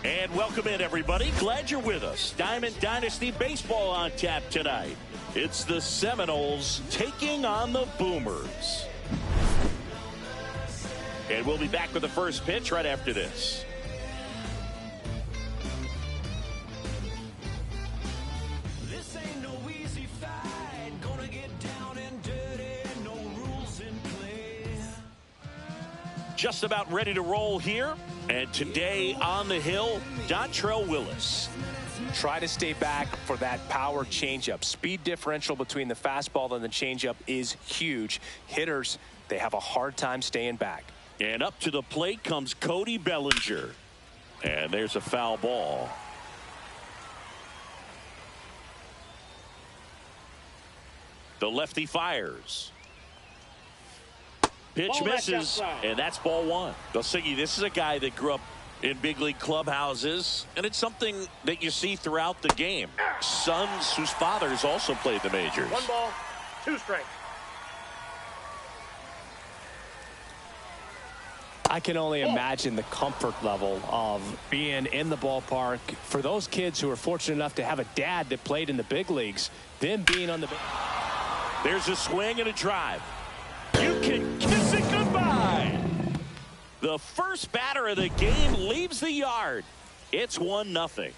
And welcome in, everybody. Glad you're with us. Diamond Dynasty Baseball on tap tonight. It's the Seminoles taking on the Boomers. And we'll be back with the first pitch right after this. This ain't no easy fight. Gonna get down and dirty. No rules in play. Just about ready to roll here. And today on the hill, Dontrell Willis. Try to stay back for that power changeup. Speed differential between the fastball and the changeup is huge. Hitters, they have a hard time staying back. And up to the plate comes Cody Bellinger. And there's a foul ball. The lefty fires. Pitch misses, and that's ball one. Siggy, this is a guy that grew up in big league clubhouses, and it's something that you see throughout the game. Sons whose fathers also played the majors. 1 ball, 2 strikes. I can only imagine the comfort level of being in the ballpark for those kids who are fortunate enough to have a dad that played in the big leagues. Them being on the... There's a swing and a drive. You can kiss it goodbye. The first batter of the game leaves the yard. It's 1-0.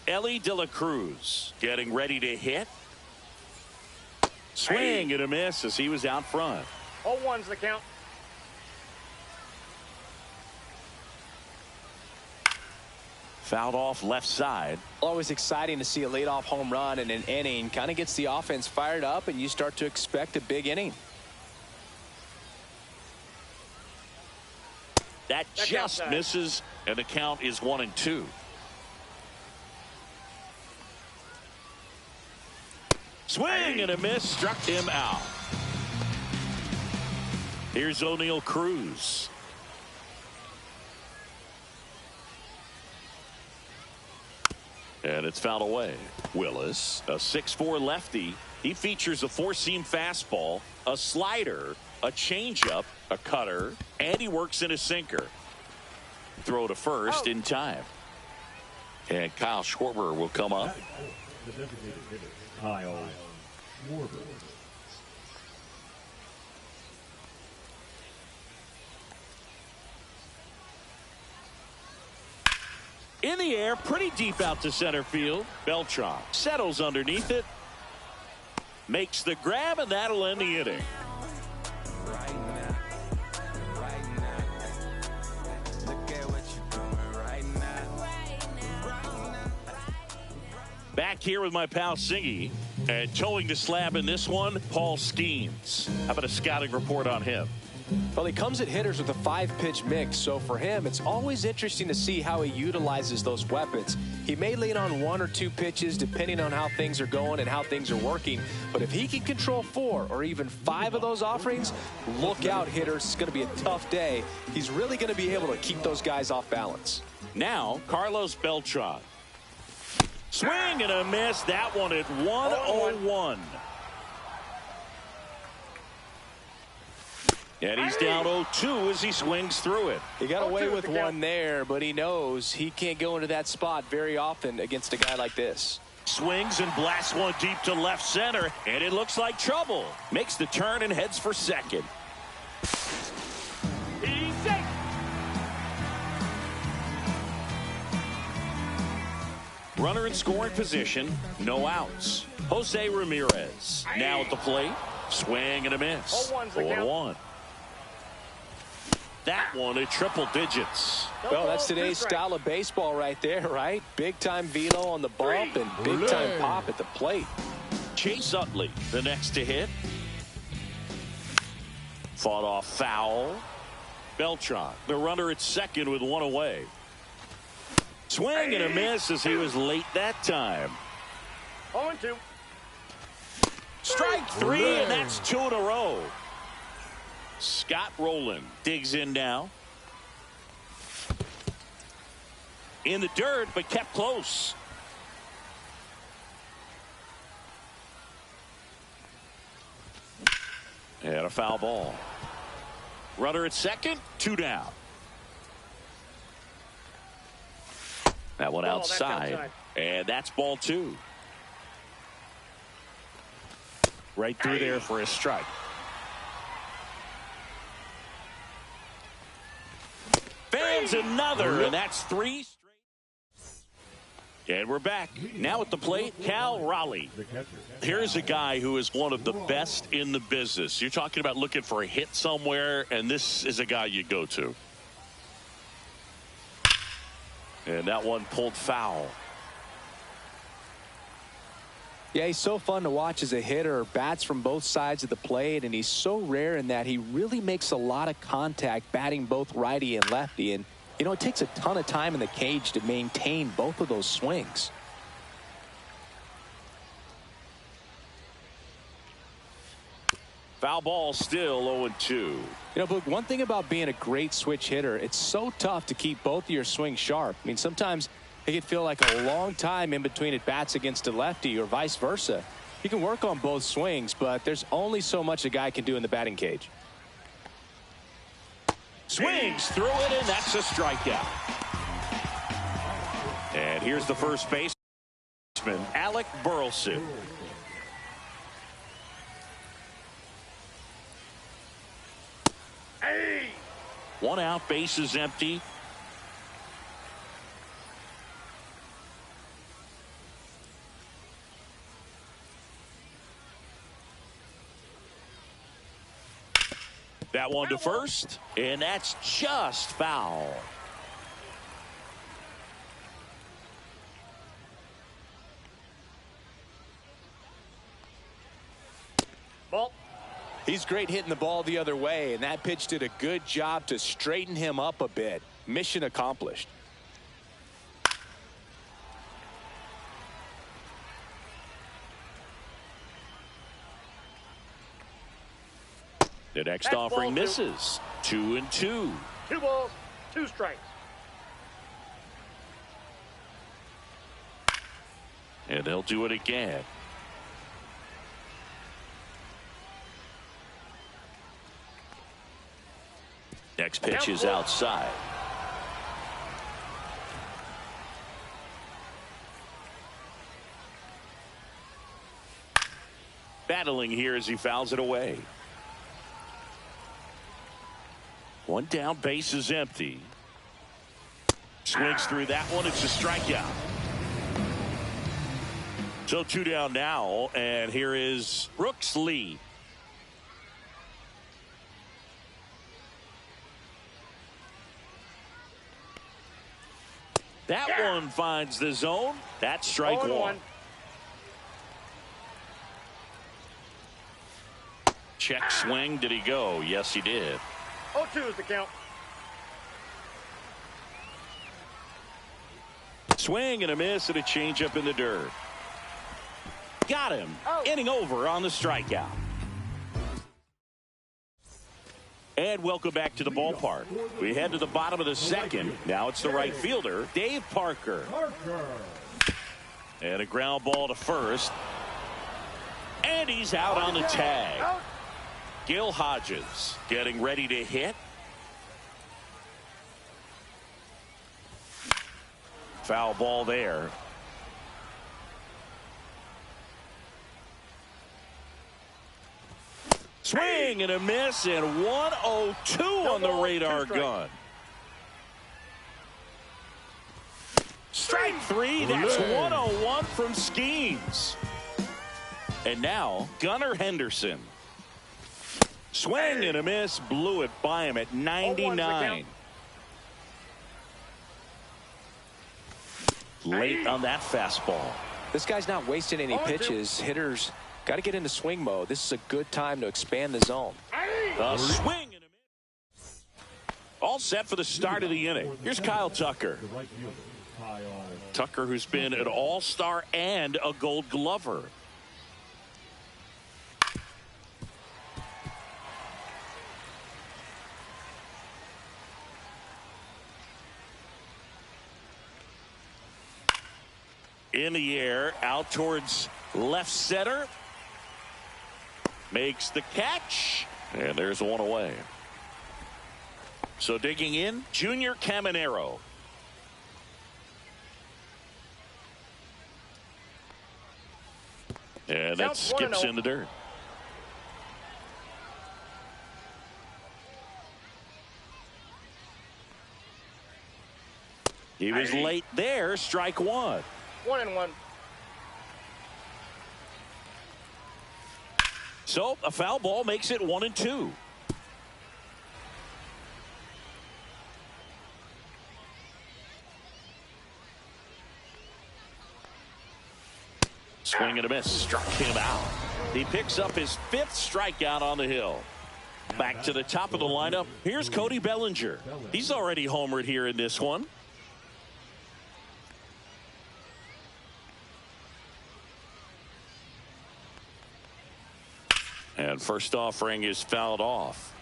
Ellie De La Cruz getting ready to hit. Swing and a miss as he was out front. 0-1's the count. Fouled off left side. Always exciting to see a leadoff home run in an inning. Kind of gets the offense fired up, and you start to expect a big inning. That just misses, and the count is 1-2. Swing and a miss, struck him out. Here's O'Neal Cruz. And it's fouled away. Willis, a 6'4" lefty. He features a 4-seam fastball, a slider, a changeup, a cutter, and he works in a sinker. Throw to first in time. And Kyle Schwarber will come up. The designated hitter, Kyle Schwarber. In the air, pretty deep out to center field. Beltran settles underneath it. Makes the grab, and that'll end the inning. Back here with my pal Singy, and towing the slab in this one, Paul Skeens. How about a scouting report on him? Well, he comes at hitters with a 5-pitch mix, so for him, it's always interesting to see how he utilizes those weapons. He may lean on 1 or 2 pitches depending on how things are going and how things are working, but if he can control 4 or even 5 of those offerings, look out, hitters. It's going to be a tough day. He's really going to be able to keep those guys off balance. Now, Carlos Beltran. Swing and a miss. That one at 1-0-1. And he's down 0-2 as he swings through it. He got away with one there, but he knows he can't go into that spot very often against a guy like this. Swings and blasts one deep to left center, and it looks like trouble. Makes the turn and heads for second. Runner in scoring position, no outs. Jose Ramirez now at the plate. Swing and a miss. 4-1. That one at triple digits. Well, that's today's style of baseball right there, right? Big-time velo on the bump and big-time pop at the plate. Chase Utley, the next to hit. Fought off foul. Beltran, the runner at second with one away. Swing and a miss as he was late that time. 0-2. Strike three, and that's 2 in a row. Scott Rowland digs in now. In the dirt, but kept close. And a foul ball. Runner at second, 2 down. That one outside. And that's ball 2. Right through there for a strike. Fans another, and that's 3 straight. And we're back. Now at the plate, Cal Raleigh. Here's a guy who is one of the best in the business. You're talking about looking for a hit somewhere, and this is a guy you go to. And that one pulled foul. Yeah, he's so fun to watch as a hitter. Bats from both sides of the plate, and he's so rare in that he really makes a lot of contact batting both righty and lefty. And, you know, it takes a ton of time in the cage to maintain both of those swings. Foul ball, still 0-2. You know, but one thing about being a great switch hitter, it's so tough to keep both of your swings sharp. I mean, sometimes it can feel like a long time in between at bats against a lefty or vice versa. You can work on both swings, but there's only so much a guy can do in the batting cage. Swings through it, and that's a strikeout. And here's the first baseman, Alec Burleson. One out, bases empty. That one to first, and that's just foul. Ball. He's great hitting the ball the other way, and that pitch did a good job to straighten him up a bit. Mission accomplished. The next offering misses. 2-2. 2 balls, 2 strikes. And they'll do it again. Next pitch is outside. Battling here as he fouls it away. One down, base is empty. Swings through that one. It's a strikeout. So 2 down now, and here is Brooks Lee. That one finds the zone. That's strike 1. Check swing. Did he go? Yes, he did. 0-2 is the count. Swing and a miss and a changeup in the dirt. Got him. Inning over on the strikeout. And welcome back to the ballpark. We head to the bottom of the second. Now it's the right fielder, Dave Parker. And a ground ball to first. And he's out on the tag. Gil Hodges getting ready to hit. Foul ball there. Swing and a miss, and 102 on the radar gun. Strike three. That's 101 from Skeens. And now Gunnar Henderson. Swing and a miss. Blew it by him at 99. Late on that fastball. This guy's not wasting any pitches. Hitters got to get into swing mode. This is a good time to expand the zone. A swing and a miss. All set for the start of the inning. Here's Kyle Tucker. Tucker, who's been an all-star and a Gold Glover. In the air, out towards left center. Makes the catch. And there's one away. So digging in, Junior Caminero. And that skips in the dirt. He was late there. Strike one. 1-1. So a foul ball makes it 1-2. Swing and a miss. Struck him out. He picks up his 5th strikeout on the hill. Back to the top of the lineup. Here's Cody Bellinger. He's already homered here in this one. And first offering is fouled off.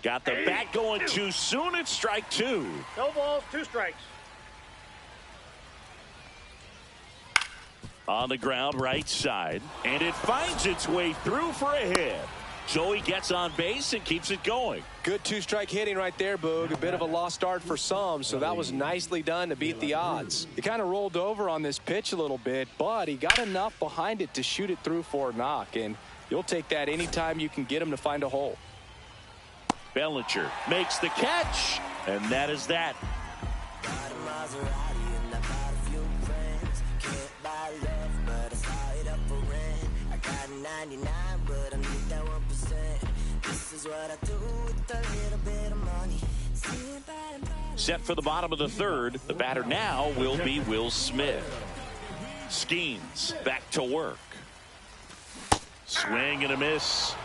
Got the bat going too soon. It's strike two. No balls, 2 strikes. On the ground, right side. And it finds its way through for a hit. So he gets on base and keeps it going. Good 2-strike hitting right there, Boog. A bit of a lost start for some, so that was nicely done to beat the odds. He kind of rolled over on this pitch a little bit, but he got enough behind it to shoot it through for a knock, and you'll take that anytime you can get him to find a hole. Bellinger makes the catch, and that is that. Set for the bottom of the third. The batter now will be Will Smith. Skeens back to work. Swing and a miss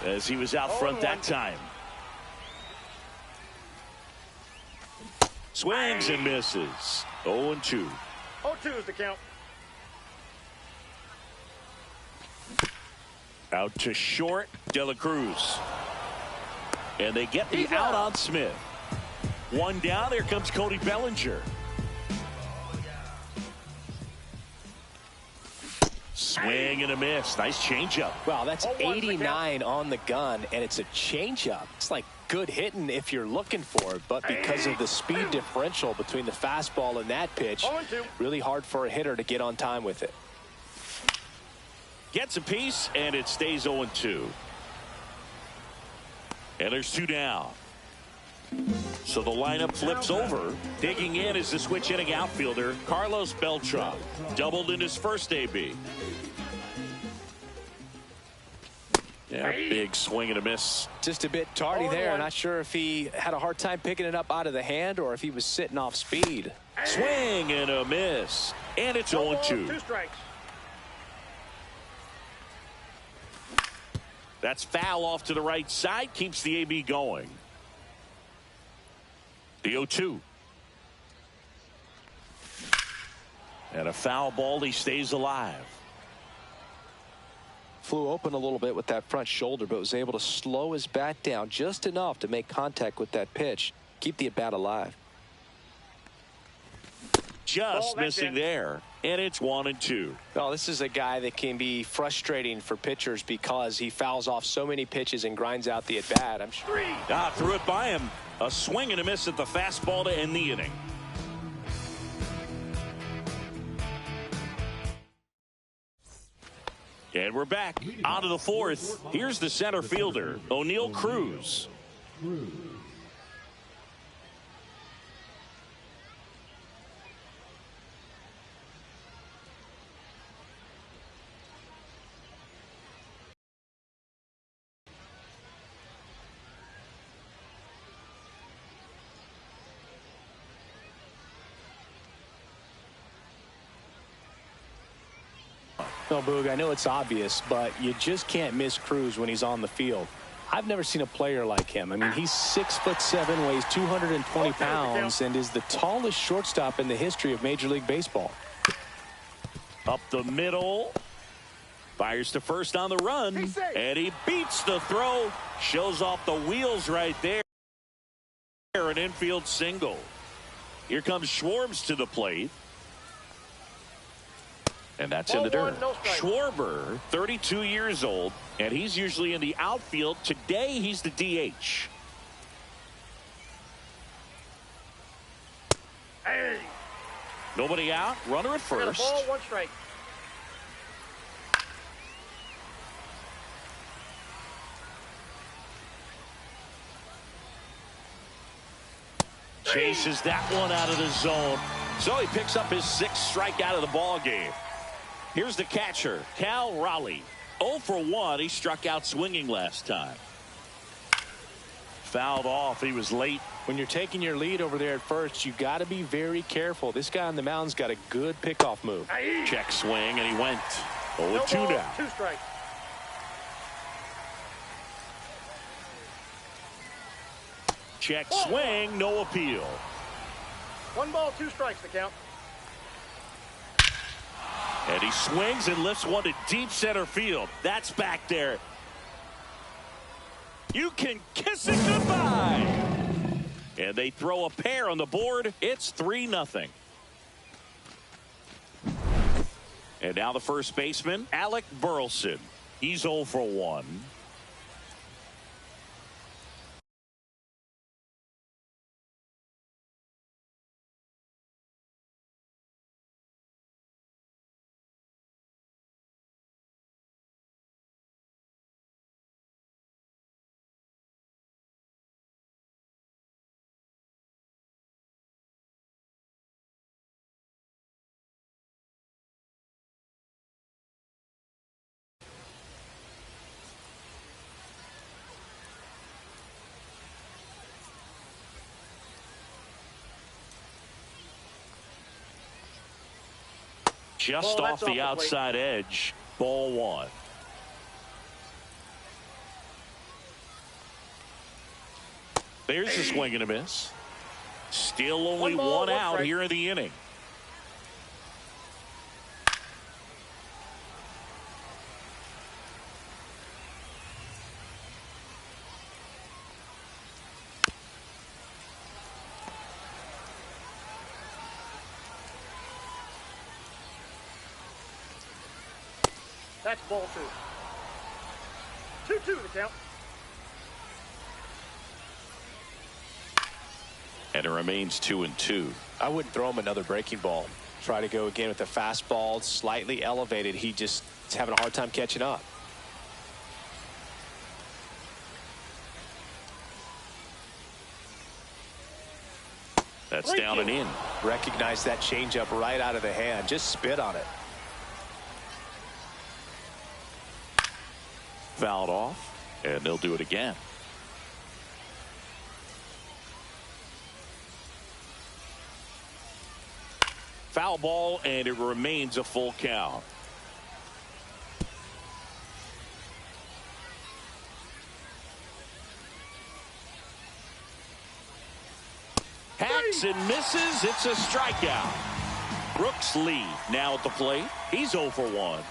as he was out front that time. Swings and misses. 0-2. 0-2 is the count. Out to short, De La Cruz. And they get the out on Smith. One down. There comes Cody Bellinger. Swing and a miss. Nice changeup. Wow, that's 89 on the gun, and it's a changeup. It's like good hitting if you're looking for it, but because of the speed differential between the fastball and that pitch, really hard for a hitter to get on time with it. Gets a piece, and it stays 0-2. And there's 2 down. So the lineup flips over. Digging in is the switch hitting outfielder, Carlos Beltran. Doubled in his first AB. Yeah, big swing and a miss. Just a bit tardy there. Not sure if he had a hard time picking it up out of the hand or if he was sitting off speed. Swing and a miss. And it's 0-2. 2 strikes. That's foul off to the right side. Keeps the AB going. The 0-2. And a foul ball. He stays alive. Flew open a little bit with that front shoulder, but was able to slow his bat down just enough to make contact with that pitch. Keep the at-bat alive. Just missing there. And it's 1-2. Well, this is a guy that can be frustrating for pitchers because he fouls off so many pitches and grinds out the at-bat. I'm sure. Threw it by him. A swing and a miss at the fastball to end the inning. And we're back on to the fourth. Here's the center fielder, O'Neal Cruz. No, Boog, I know it's obvious, but you just can't miss Cruz when he's on the field. I've never seen a player like him. I mean, he's 6'7", weighs 220 pounds, and is the tallest shortstop in the history of Major League Baseball. Up the middle. Fires to first on the run, and he beats the throw. Shows off the wheels right there. An infield single. Here comes Schwartz to the plate. And that's in the dirt. Schwarber, 32 years old, and he's usually in the outfield. Today, he's the DH. Hey. Nobody out. Runner at first. Ball, 1 strike. Chases that one out of the zone. So he picks up his 6th strikeout of the ball game. Here's the catcher, Cal Raleigh. 0 for 1. He struck out swinging last time. Fouled off. He was late. When you're taking your lead over there at first, you got to be very careful. This guy on the mound's got a good pickoff move. Check swing, and he went 0-2 now. 2 strikes. Check swing, no appeal. 1 ball, 2 strikes to count. And he swings and lifts one to deep center field. That's back there. You can kiss it goodbye. And they throw a pair on the board. It's 3-0. And now the first baseman, Alec Burleson. He's 0 for 1. Just off the outside edge. Ball 1. There's a swing and a miss. Still only one out here in the inning. That's ball 2. 2-2 to count. And it remains 2-2. I wouldn't throw him another breaking ball. Try to go again with the fastball, slightly elevated. He just is having a hard time catching up. That's down and in. Recognize that changeup right out of the hand. Just spit on it. Fouled off, and they'll do it again. Foul ball, and it remains a full count. Hacks and misses. It's a strikeout. Brooks Lee now at the plate. He's 0 for 1.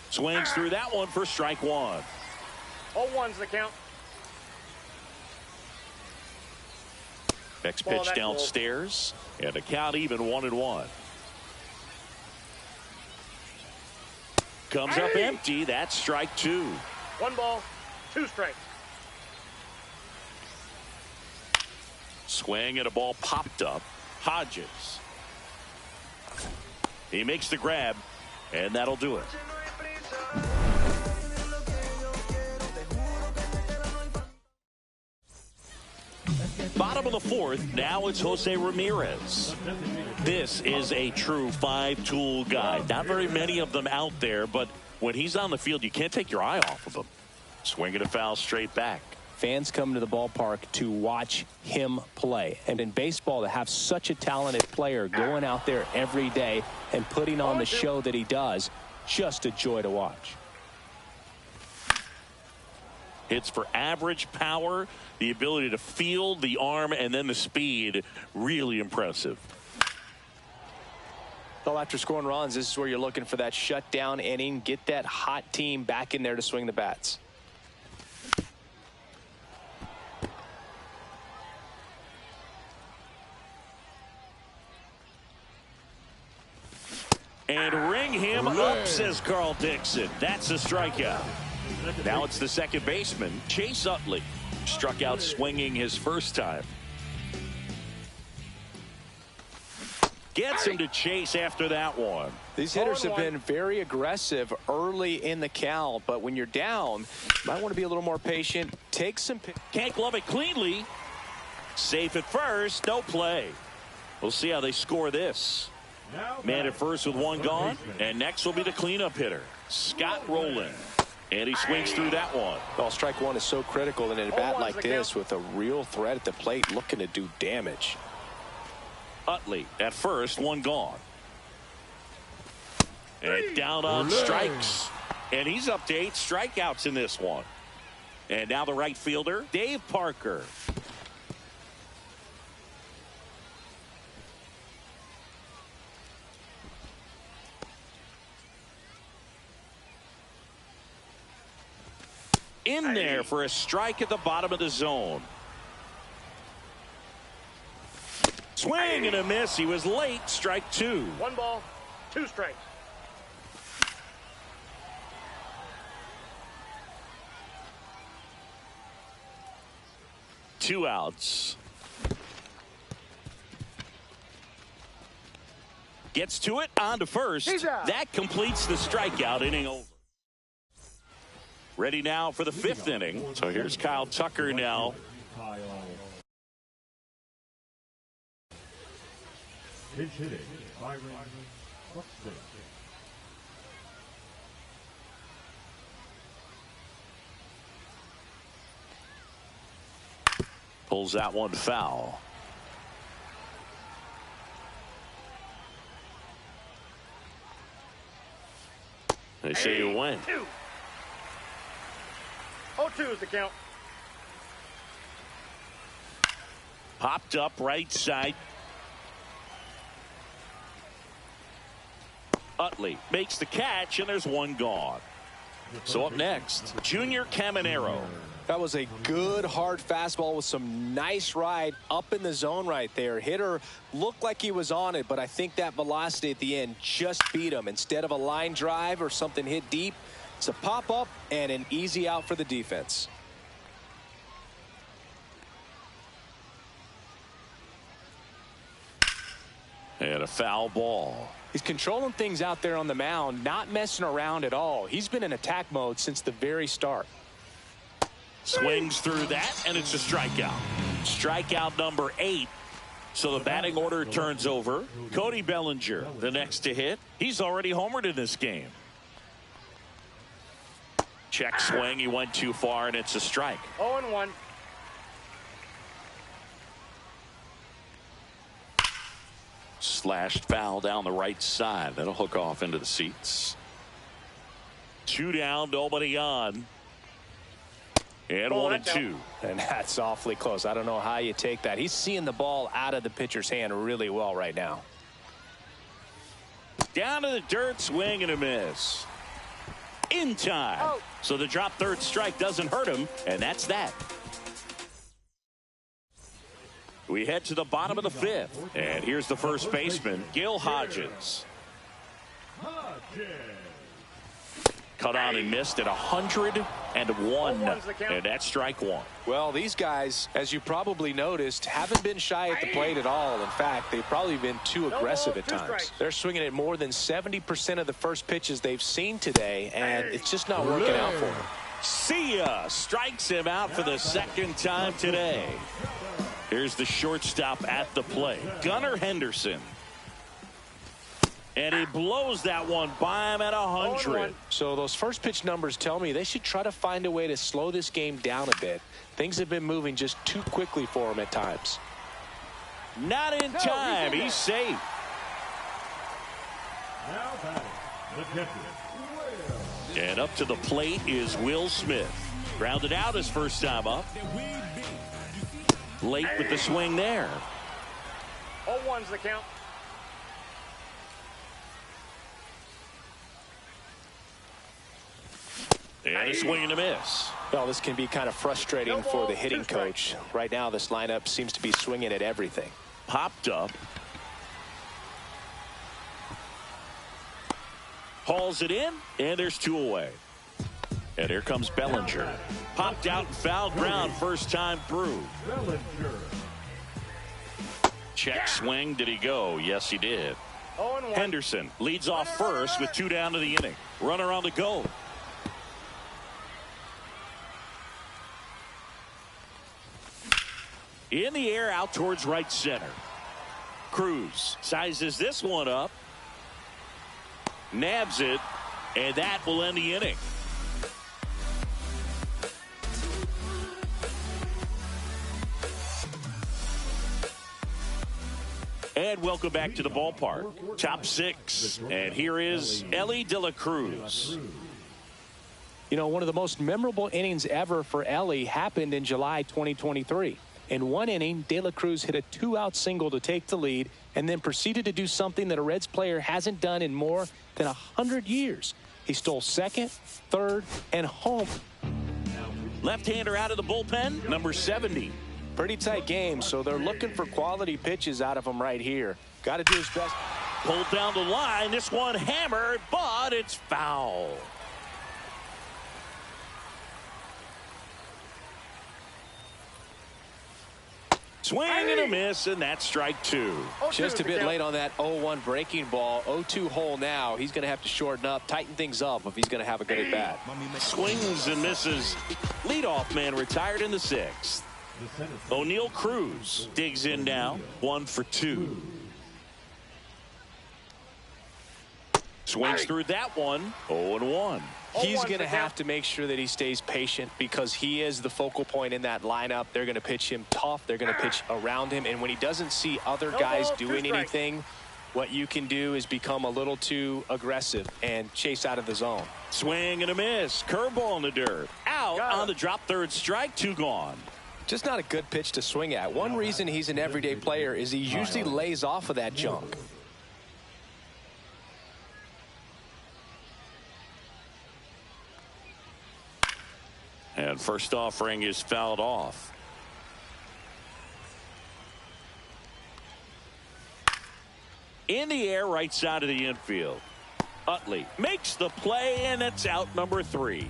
Swings through that one for strike 1. 0-1's the count. Next pitch downstairs, and the count even 1-1. Comes up empty. That's strike 2. 1 ball, 2 strikes. Swing and a ball popped up. Hodges. He makes the grab, and that'll do it. Bottom of the fourth, now it's Jose Ramirez. This is a true five-tool guy. Not very many of them out there, but when he's on the field, you can't take your eye off of him. Swinging a foul straight back. Fans come to the ballpark to watch him play. And in baseball, to have such a talented player going out there every day and putting on the show that he does, just a joy to watch. Hits for average power, the ability to field the arm, and then the speed. Really impressive. Well, after scoring runs, this is where you're looking for that shutdown inning. Get that hot team back in there to swing the bats. And ring him up, says Carl Dixon. That's a strikeout. Now it's the second baseman, Chase Utley. Struck out swinging his first time. Gets him to chase after that one. These hitters have been very aggressive early in the count, but when you're down, you might want to be a little more patient. Take some. Can't glove it cleanly. Safe at first, no play. We'll see how they score this. Man at first with one gone, and next will be the cleanup hitter, Scott Rowland. And he swings through that one. Well, strike one is so critical in a bat like this with a real threat at the plate looking to do damage. Utley at first, one gone. And down on strikes. And he's up to 8 strikeouts in this one. And now the right fielder, Dave Parker. In there for a strike at the bottom of the zone. Swing and a miss. He was late. Strike 2. 1 ball, 2 strikes. Two outs. Gets to it, on to first. That completes the strikeout inning over. Ready now for the 5th inning. So here's Kyle Tucker now. Pitch hitting, Byron Buxton. Pulls that one foul. They say you win. 0-2 is the count. Popped up right side. Utley makes the catch, and there's one gone. So up next, Junior Caminero. That was a good hard fastball with some nice ride up in the zone right there. Hitter looked like he was on it, but I think that velocity at the end just beat him. Instead of a line drive or something hit deep, it's a pop up and an easy out for the defense. And a foul ball. He's controlling things out there on the mound, not messing around at all. He's been in attack mode since the very start. Swings through that, and it's a strikeout. Strikeout number 8. So the batting order turns over. Cody Bellinger, the next to hit. He's already homered in this game. Check swing. He went too far, and it's a strike. 0-1. Slashed foul down the right side. That'll hook off into the seats. 2 down, nobody on. And 1-2. And that's awfully close. I don't know how you take that. He's seeing the ball out of the pitcher's hand really well right now. Down to the dirt, swing and a miss. In time. Oh. So the drop third strike doesn't hurt him, and that's that. We head to the bottom of the 5th, and here's the first baseman, Gil Hodges. Cut on and missed at 101. And that's strike one. Well, these guys, as you probably noticed, haven't been shy at the plate at all. In fact, they've probably been too aggressive at times. They're swinging at more than 70% of the first pitches they've seen today, and it's just not working out for them. See ya. Strikes him out for the second time today. Here's the shortstop at the plate, Gunnar Henderson. And he blows that one by him at 100. So those first pitch numbers tell me they should try to find a way to slow this game down a bit. Things have been moving just too quickly for him at times. Not in time. He's safe. Now batting, the catcher. And up to the plate is Will Smith. Grounded out his first time up. Late with the swing there. 0-1's the count. And a swing and a miss. Well, this can be kind of frustrating for the hitting coach. Right now, this lineup seems to be swinging at everything. Popped up. Hauls it in, and there's two away. And here comes Bellinger. Popped out and foul ground first time through. Bellinger. Check swing. Did he go? Yes, he did. 0-1. Henderson leads off first with 2 down to the inning. Runner on the go. In the air out towards right center. Cruz sizes this one up. Nabs it. And that will end the inning. And welcome back to the ballpark. Top 6. And here is Elly De La Cruz. You know, one of the most memorable innings ever for Elly happened in July 2023. In one inning, De La Cruz hit a 2-out single to take the lead and then proceeded to do something that a Reds player hasn't done in more than 100 years. He stole second, third, and home. Left-hander out of the bullpen, number 70. Pretty tight game, so they're looking for quality pitches out of him right here. Got to do his best. Pulled down the line. This one hammered, but it's foul. Swing and a miss, and that's strike 2. Just a bit late on that 0-1 breaking ball. 0-2 hole now. He's going to have to shorten up, tighten things up if he's going to have a good at bat. Swings and misses. Leadoff man retired in the 6th. O'Neal Cruz digs in now. 1 for 2. Swings through that one. 0-1. He's going to have to make sure that he stays patient because he is the focal point in that lineup. They're going to pitch him tough. They're going to pitch around him. And when he doesn't see other guys doing anything, what you can do is become a little too aggressive and chase out of the zone. Swing and a miss. Curveball in the dirt. Out on the drop, third strike. 2 gone. Just not a good pitch to swing at. One reason he's an everyday player is he usually lays off of that junk. And first offering is fouled off. In the air, right side of the infield. Utley makes the play, and it's out number 3.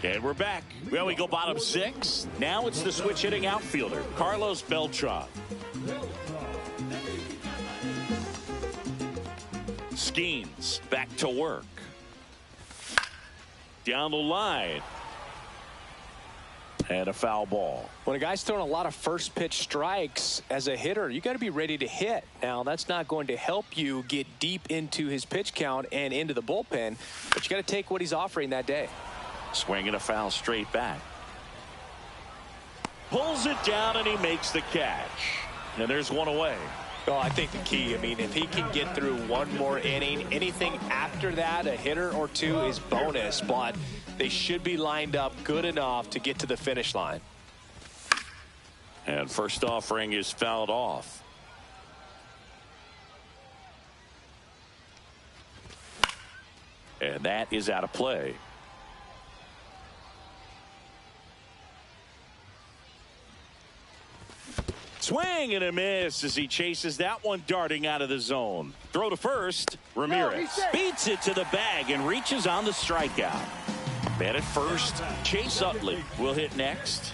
And we're back. Well, we go bottom 6. Now it's the switch hitting outfielder, Carlos Beltran. Skeens back to work. Down the line. And a foul ball. When a guy's throwing a lot of first pitch strikes as a hitter, you got to be ready to hit. Now, that's not going to help you get deep into his pitch count and into the bullpen, but you got to take what he's offering that day. Swinging a foul straight back. Pulls it down and he makes the catch. And there's one away. Well, I think the key, if he can get through one more inning, anything after that, a hitter or two is bonus, but they should be lined up good enough to get to the finish line. And first offering is fouled off. And that is out of play. Swing and a miss as he chases that one darting out of the zone. Throw to first. Ramirez beats it to the bag and reaches on the strikeout. Man at first. Chase Utley will hit next.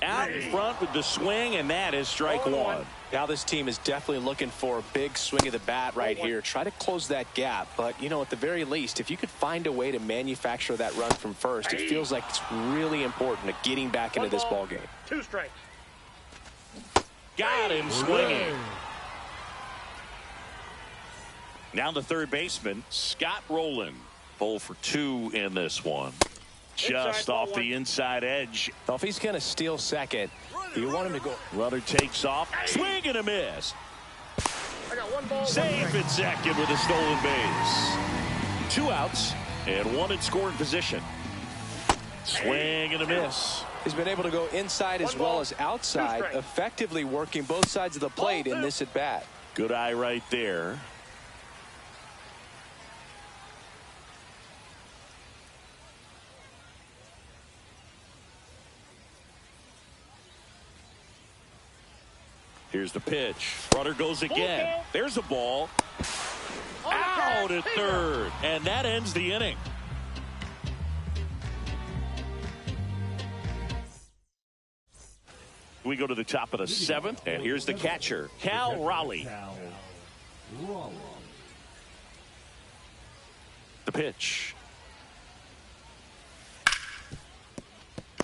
Out in front with the swing, and that is strike one. Now this team is definitely looking for a big swing of the bat right here. Try to close that gap. But, you know, at the very least, if you could find a way to manufacture that run from first, it feels like it's really important to getting back into this ball game. 2 strikes. Got him swinging. Now the third baseman, Scott Rowland. 0 for 2 in this one. Just off the inside edge. So if he's going to steal second, you want him to go. Runner takes off. Swing and a miss. I got 1 ball. Safe at second with a stolen base. 2 outs and 1 in scoring position. Swing and a miss. He's been able to go inside as well as outside, effectively working both sides of the plate in this at bat. Good eye right there. Here's the pitch. Runner goes again. There's a ball. Out at third. And that ends the inning. We go to the top of the 7th. And here's the catcher, Cal Raleigh. The pitch.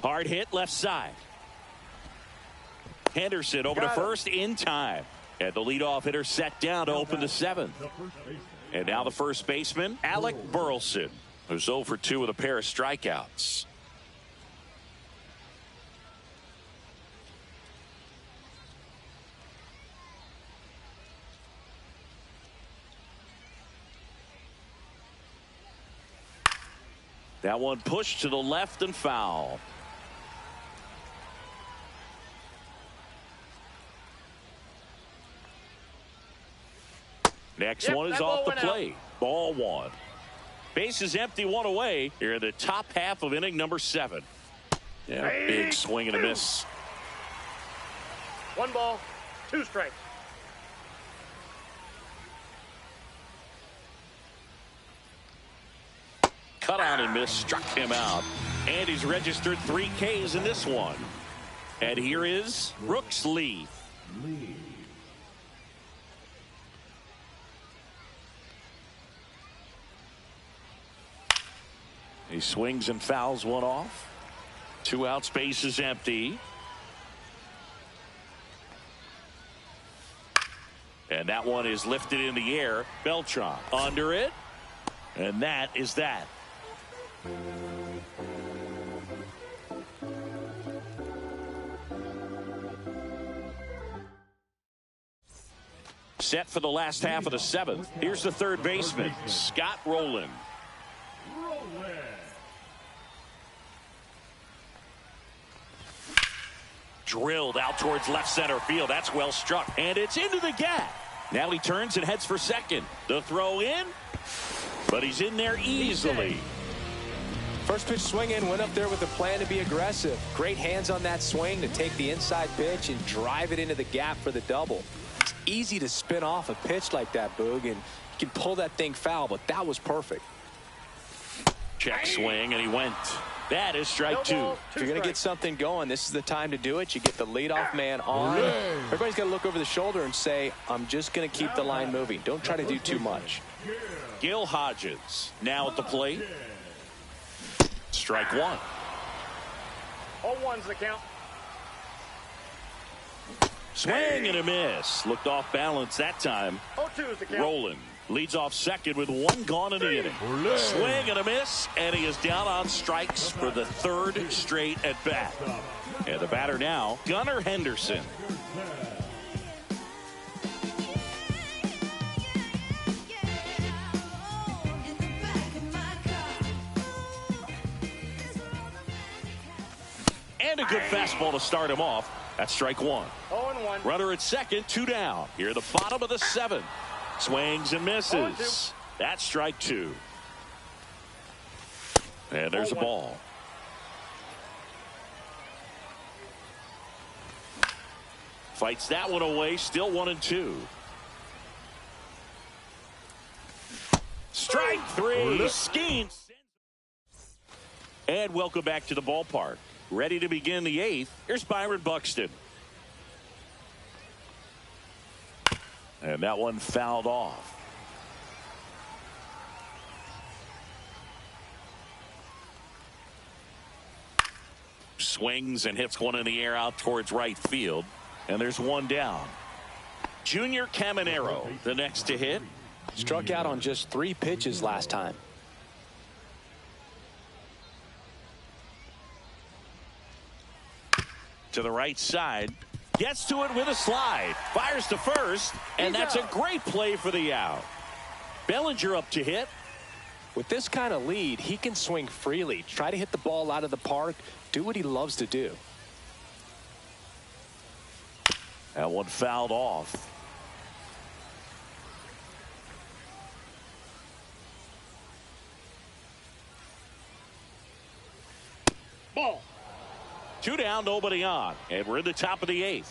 Hard hit left side. Henderson over to first in time. And the leadoff hitter set down to open the 7th. And now the first baseman, Alec Burleson, who's 0 for 2 with a pair of strikeouts. That one pushed to the left and foul. Next one is off the plate. Ball 1. Base is empty, 1 away. Here in the top half of inning number 7. Yeah, big swing and a miss. 1 ball, 2 strikes. Cut out and miss, struck him out. And he's registered 3 Ks in this one. And here is Brooks Lee. He swings and fouls one off. 2 outs, base is empty. And that one is lifted in the air. Beltran under it. And that is that. Set for the last half of the 7th. Here's the third baseman, Scott Rowland. Drilled out towards left center field. That's well struck. And it's into the gap. Now he turns and heads for second. The throw in. But he's in there easily. First pitch swing in, went up there with a plan to be aggressive. Great hands on that swing to take the inside pitch and drive it into the gap for the double. It's easy to spin off a pitch like that, Boog, and you can pull that thing foul, but that was perfect. Check swing, and he went. That is strike 2. If you're going to get something going, this is the time to do it. You get the leadoff man on. Everybody's got to look over the shoulder and say, I'm just going to keep the line moving. Don't try to do too much. Gil Hodges now at the plate. Strike 1. 0-1's the count. Swing and a miss. Looked off balance that time. 0-2's the count. Rowland leads off second with 1 gone in the inning. Swing and a miss, and he is down on strikes for the 3rd straight at bat. And the batter now, Gunnar Henderson. And a good fastball to start him off. That's strike 1. 0-1. Runner at second, 2 down. Here the bottom of the 7th. Swings and misses. That's strike 2. And there's a ball. Fights that one away. Still 1-2. Strike three. Skeen. And welcome back to the ballpark. Ready to begin the 8th. Here's Byron Buxton. And that one fouled off. Swings and hits one in the air out towards right field. And there's one down. Junior Caminero, the next to hit. Struck out on just 3 pitches last time. To the right side. Gets to it with a slide. Fires to first. And that's a great play for the out. Bellinger up to hit. With this kind of lead, he can swing freely. Try to hit the ball out of the park. Do what he loves to do. That one fouled off. Ball. 2 down, nobody on. And we're in the top of the 8th.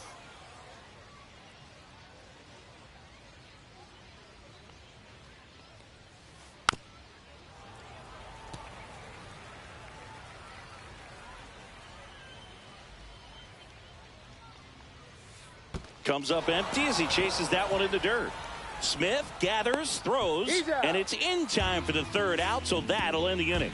Comes up empty as he chases that one in the dirt. Smith gathers, throws, and it's in time for the 3rd out, so that'll end the inning.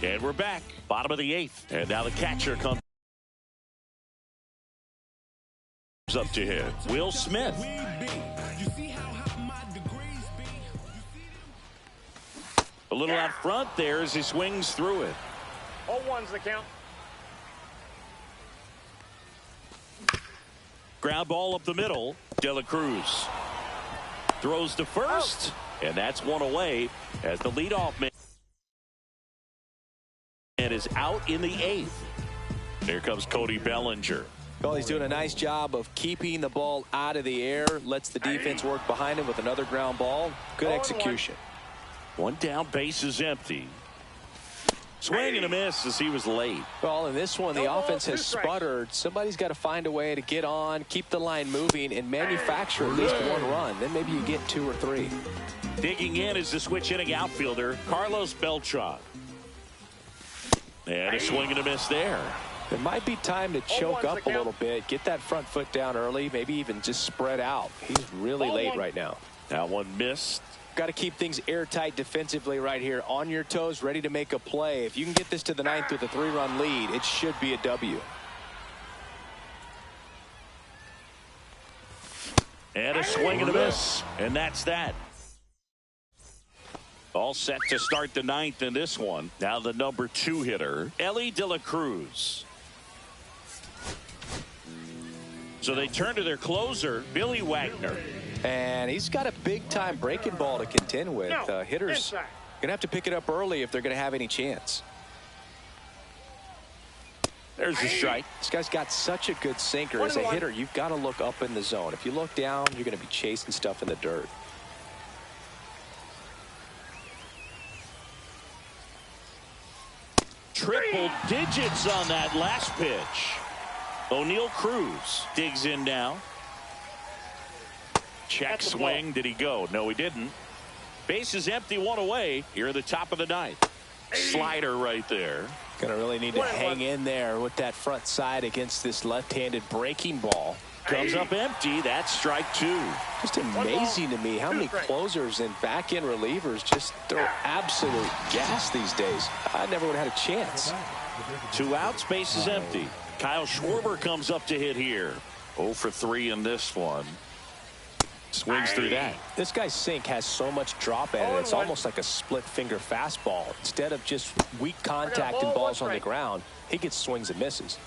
And we're back, bottom of the 8th, and now the catcher comes up to hit. Will Smith. A little out front there as he swings through it. 0-1's the count. Ground ball up the middle. De La Cruz throws to first, and that's one away as the leadoff man is out in the 8th. Here comes Cody Bellinger. Well, he's doing a nice job of keeping the ball out of the air. Lets the defense work behind him with another ground ball. Good execution. 1 down, base is empty. Swing and a miss as he was late. Well, in this one, the offense has sputtered. Somebody's got to find a way to get on, keep the line moving, and manufacture at least 1 run. Then maybe you get 2 or 3. Digging in is the switch hitting outfielder, Carlos Beltran. And a swing and a miss there. It might be time to choke up a little bit, get that front foot down early, maybe even just spread out. He's really late right now. That one missed. Got to keep things airtight defensively right here. On your toes, ready to make a play. If you can get this to the 9th with a 3-run lead, it should be a W. And a swing and a miss. And that's that. All set to start the 9th in this one. Now the number 2 hitter, Ellie De La Cruz. So they turn to their closer, Billy Wagner. And he's got a big-time breaking ball to contend with. Hitters going to have to pick it up early if they're going to have any chance. There's the strike. This guy's got such a good sinker. As a hitter, you've got to look up in the zone. If you look down, you're going to be chasing stuff in the dirt. Triple digits on that last pitch. O'Neal Cruz digs in now. Check swing. Did he go? No, he didn't. Base is empty, 1 away. Here at the top of the 9th. Slider right there. Going to really need to hang in there with that front side against this left-handed breaking ball. Comes up empty. That's strike 2. Just amazing to me how many closers and back-end relievers just throw absolute gas these days. I never would have had a chance. 2 outs, base is empty. Kyle Schwarber comes up to hit here. 0 for 3 in this one. Swings through that. This guy's sink has so much drop at it. It's almost like a split finger fastball. Instead of just weak contact and balls on the ground, he gets swings and misses.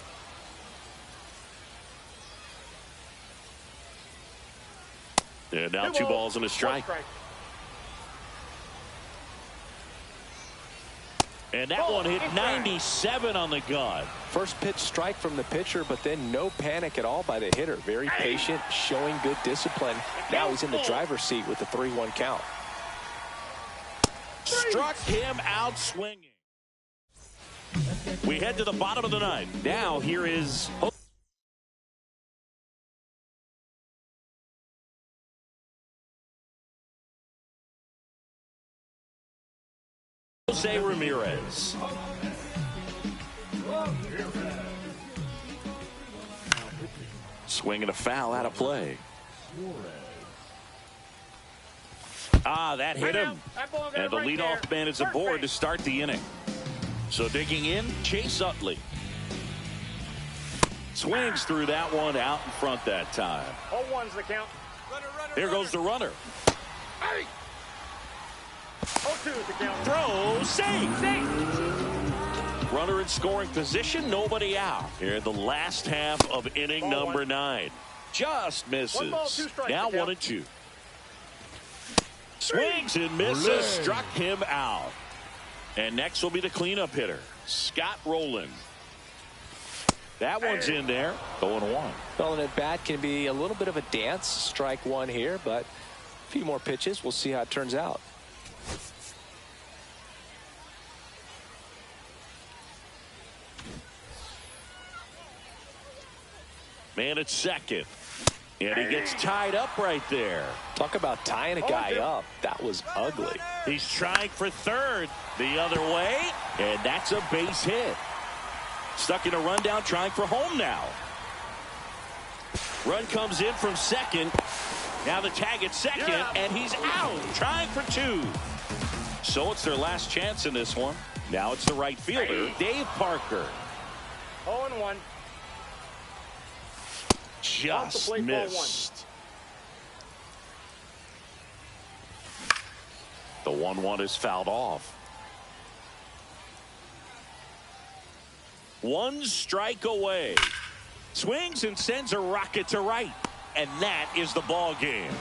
And now 2 balls and a strike. And that one hit 97 on the gun. First pitch strike from the pitcher, but then no panic at all by the hitter. Very patient, showing good discipline. Now he's in the driver's seat with the 3-1 count. Struck him out swinging. We head to the bottom of the ninth. Now here is Jose Ramirez. Swinging a foul out of play. That hit him. And the leadoff man is aboard to start the inning. So digging in, Chase Utley. Swings through that one out in front that time. 0-1's the count. Here goes the runner. 0-2's the count. Throw, save. Runner in scoring position, nobody out. Here in the last half of inning number 9. Just misses. 1 ball, 2 strikes. Now 1-2. Swings and misses. Struck him out. And next will be the cleanup hitter, Scott Rowland. That one's in there. 0-1. Well, an at-bat can be a little bit of a dance. Strike one here, but a few more pitches. We'll see how it turns out. Man at second. And he gets tied up right there. Talk about tying a guy up. That was ugly. He's trying for third the other way, and that's a base hit. Stuck in a rundown, trying for home now. Run comes in from second. Now the tag at second, and he's out, trying for 2. So it's their last chance in this one. Now it's the right fielder, Dave Parker. 0-1. Just missed. The 1-1 is fouled off. 1 strike away. Swings and sends a rocket to right. And that is the ball game.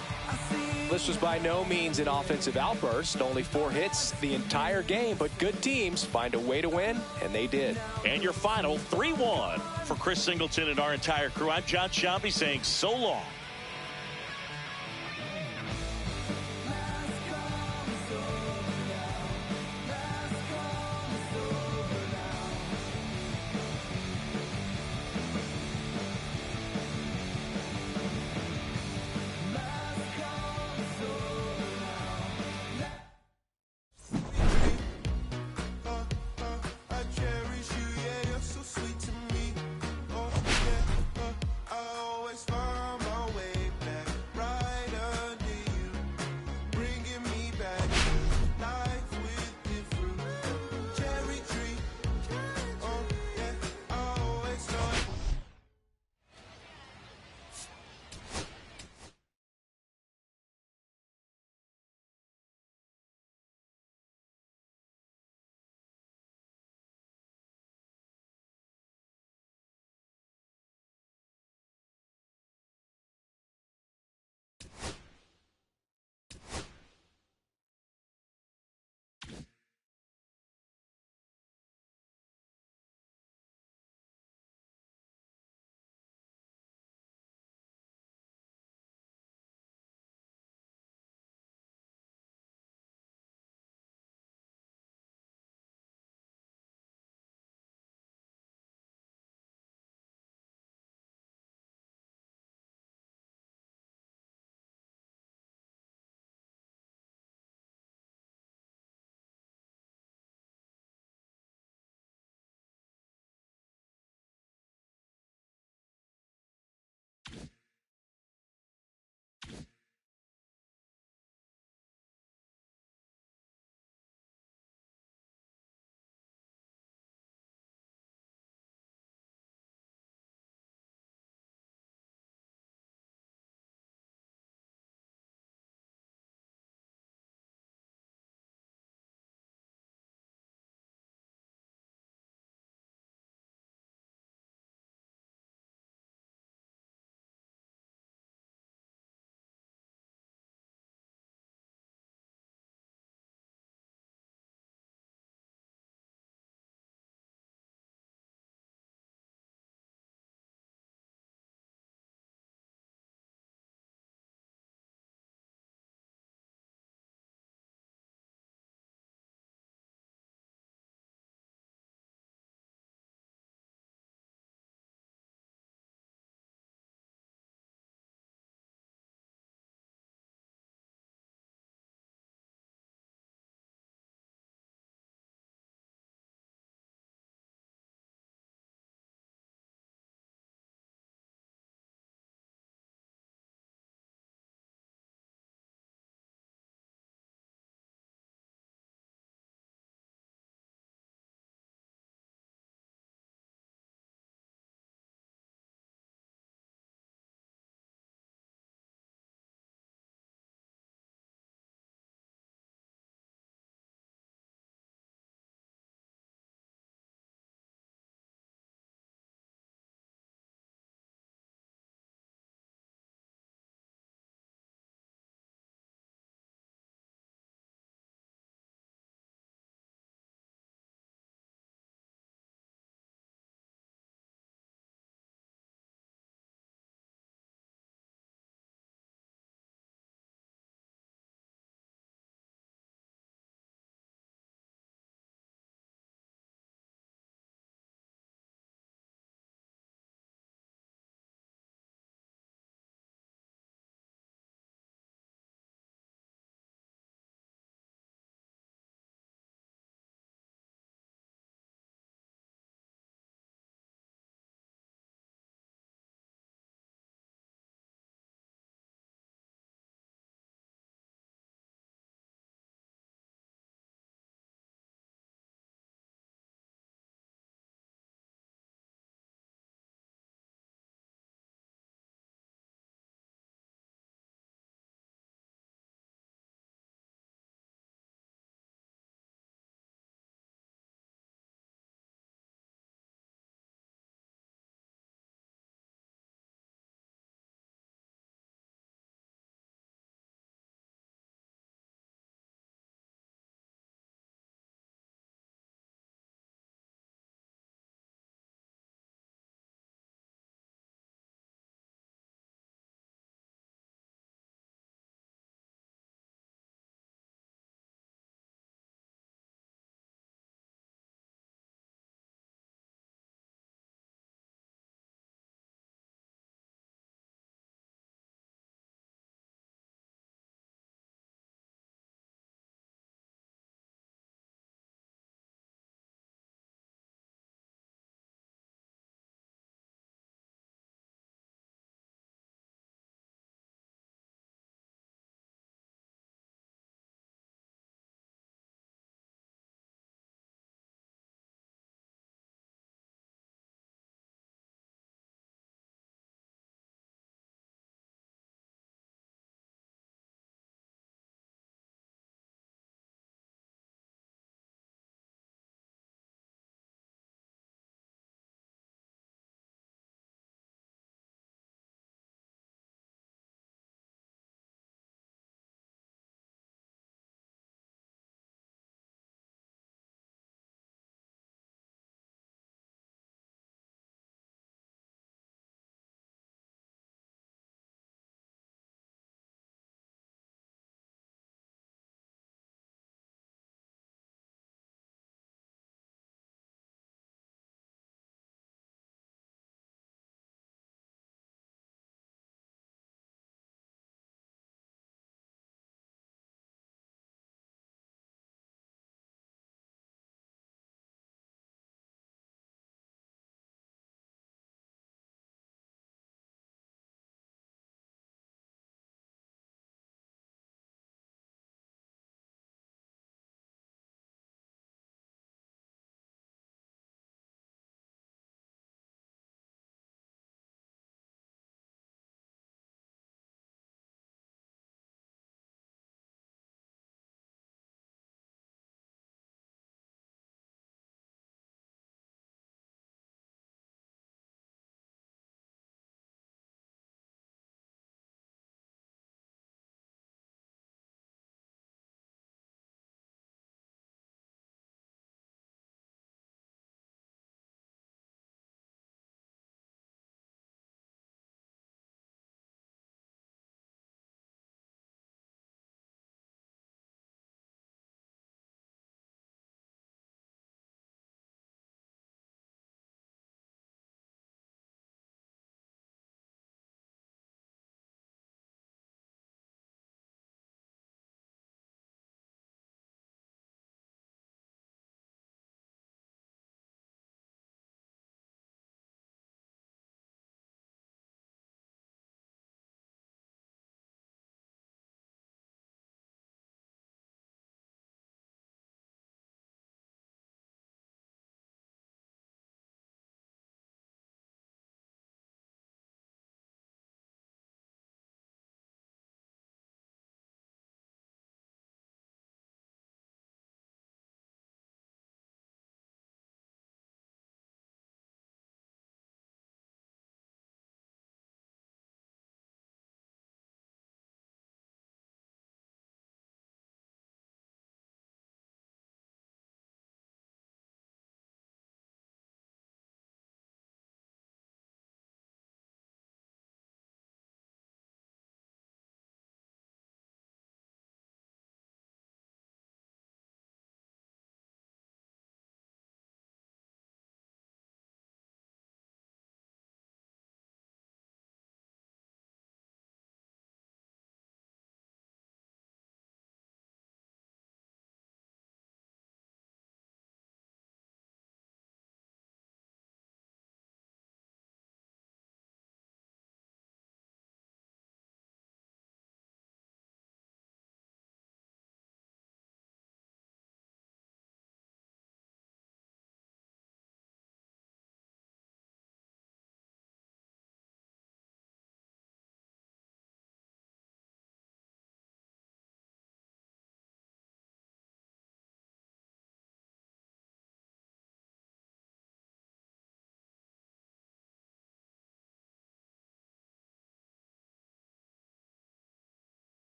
This was by no means an offensive outburst. Only 4 hits the entire game, but good teams find a way to win, and they did. And your final 3-1 for Chris Singleton and our entire crew. I'm John Shambi saying so long.